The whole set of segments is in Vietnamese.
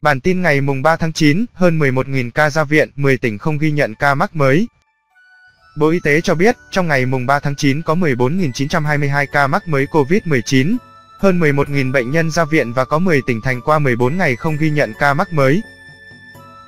Bản tin ngày mùng 3 tháng 9, hơn 11.000 ca ra viện, 10 tỉnh không ghi nhận ca mắc mới. Bộ Y tế cho biết, trong ngày mùng 3 tháng 9 có 14.922 ca mắc mới COVID-19, hơn 11.000 bệnh nhân ra viện và có 10 tỉnh thành qua 14 ngày không ghi nhận ca mắc mới.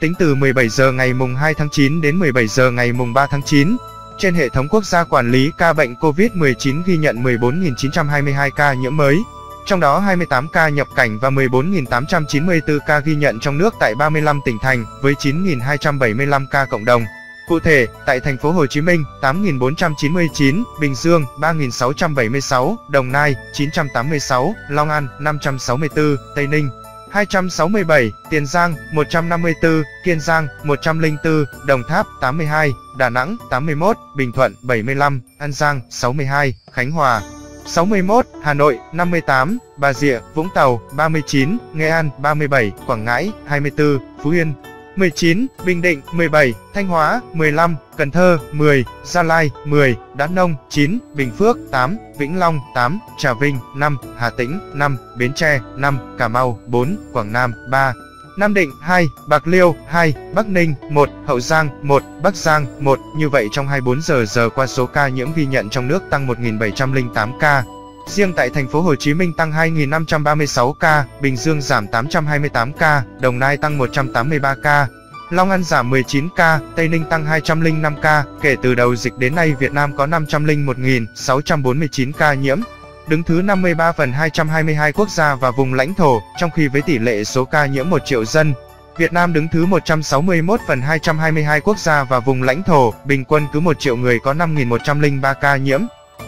Tính từ 17 giờ ngày mùng 2 tháng 9 đến 17 giờ ngày mùng 3 tháng 9, trên hệ thống quốc gia quản lý ca bệnh COVID-19 ghi nhận 14.922 ca nhiễm mới, trong đó 28 ca nhập cảnh và 14.894 ca ghi nhận trong nước tại 35 tỉnh thành với 9.275 ca cộng đồng. Cụ thể, tại thành phố Hồ Chí Minh, 8.499, Bình Dương, 3.676, Đồng Nai, 986, Long An, 564, Tây Ninh, 267, Tiền Giang, 154, Kiên Giang, 104, Đồng Tháp, 82, Đà Nẵng, 81, Bình Thuận, 75, An Giang, 62, Khánh Hòa, 61, Hà Nội, 58, Bà Rịa, Vũng Tàu, 39, Nghệ An, 37, Quảng Ngãi, 24, Phú Yên, 19, Bình Định, 17, Thanh Hóa, 15, Cần Thơ, 10, Gia Lai, 10, Đắk Nông, 9, Bình Phước, 8, Vĩnh Long, 8, Trà Vinh, 5, Hà Tĩnh, 5, Bến Tre, 5, Cà Mau, 4, Quảng Nam, 3, Nam Định, 2, Bạc Liêu, 2, Bắc Ninh, 1, Hậu Giang, 1, Bắc Giang, 1. Như vậy trong 24 giờ qua số ca nhiễm ghi nhận trong nước tăng 1.708 ca. Riêng tại thành phố Hồ Chí Minh tăng 2.536 ca, Bình Dương giảm 828 ca, Đồng Nai tăng 183 ca, Long An giảm 19 ca, Tây Ninh tăng 205 ca. Kể từ đầu dịch đến nay, Việt Nam có 501.649 ca nhiễm, đứng thứ 53 phần 222 quốc gia và vùng lãnh thổ, trong khi với tỷ lệ số ca nhiễm 1 triệu dân, Việt Nam đứng thứ 161 phần 222 quốc gia và vùng lãnh thổ, bình quân cứ 1 triệu người có 5.103 ca nhiễm.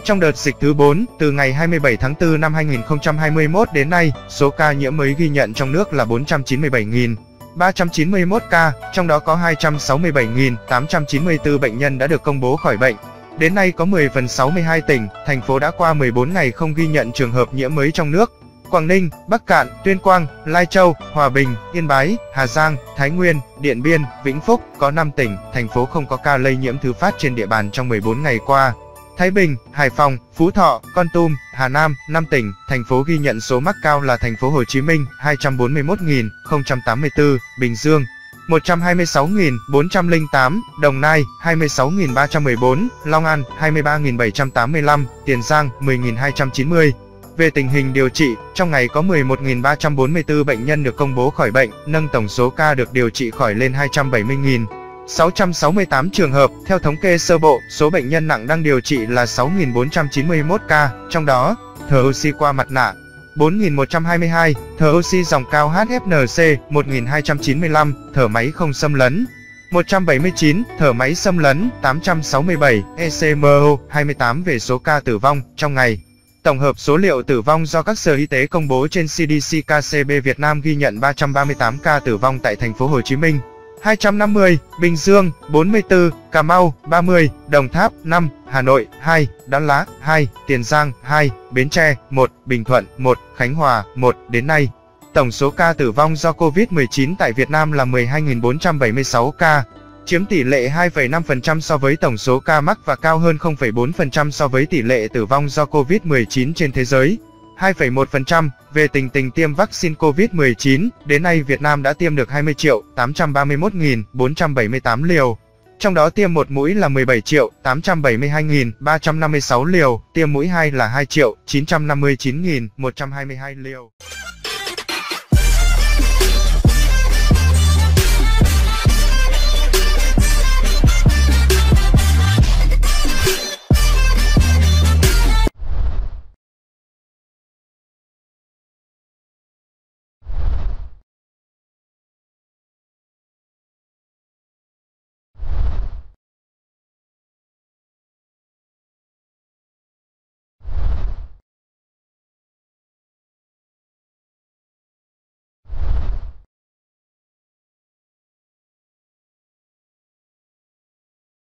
Trong đợt dịch thứ 4, từ ngày 27 tháng 4 năm 2021 đến nay, số ca nhiễm mới ghi nhận trong nước là 497.391 ca, trong đó có 267.894 bệnh nhân đã được công bố khỏi bệnh. Đến nay có 10 phần 62 tỉnh, thành phố đã qua 14 ngày không ghi nhận trường hợp nhiễm mới trong nước. Quảng Ninh, Bắc Kạn, Tuyên Quang, Lai Châu, Hòa Bình, Yên Bái, Hà Giang, Thái Nguyên, Điện Biên, Vĩnh Phúc có 5 tỉnh, thành phố không có ca lây nhiễm thứ phát trên địa bàn trong 14 ngày qua. Thái Bình, Hải Phòng, Phú Thọ, Kon Tum, Hà Nam, 5 tỉnh, thành phố ghi nhận số mắc cao là thành phố Hồ Chí Minh 241.084, Bình Dương 126.408, Đồng Nai 26.314, Long An 23.785, Tiền Giang 10.290. Về tình hình điều trị, trong ngày có 11.344 bệnh nhân được công bố khỏi bệnh, nâng tổng số ca được điều trị khỏi lên 270.668 trường hợp. Theo thống kê sơ bộ, số bệnh nhân nặng đang điều trị là 6.491 ca, trong đó, thở oxy qua mặt nạ 4.122, thở oxy dòng cao HFNC 1.295, thở máy không xâm lấn 179, thở máy xâm lấn 867, ECMO 28. Về số ca tử vong trong ngày, tổng hợp số liệu tử vong do các sở y tế công bố trên CDC KCB, Việt Nam ghi nhận 338 ca tử vong tại thành phố Hồ Chí Minh 250, Bình Dương 44, Cà Mau 30, Đồng Tháp 5, Hà Nội 2, Đắk Lắk 2, Tiền Giang 2, Bến Tre 1, Bình Thuận 1, Khánh Hòa 1. Đến nay, tổng số ca tử vong do COVID-19 tại Việt Nam là 12.476 ca, chiếm tỷ lệ 2,5% so với tổng số ca mắc và cao hơn 0,4% so với tỷ lệ tử vong do COVID-19 trên thế giới, 2,1%. Về tình tiêm vaccine COVID-19, đến nay Việt Nam đã tiêm được 20.831.478 liều. Trong đó tiêm một mũi là 17.872.356 liều, tiêm mũi 2 là 2.959.122 liều.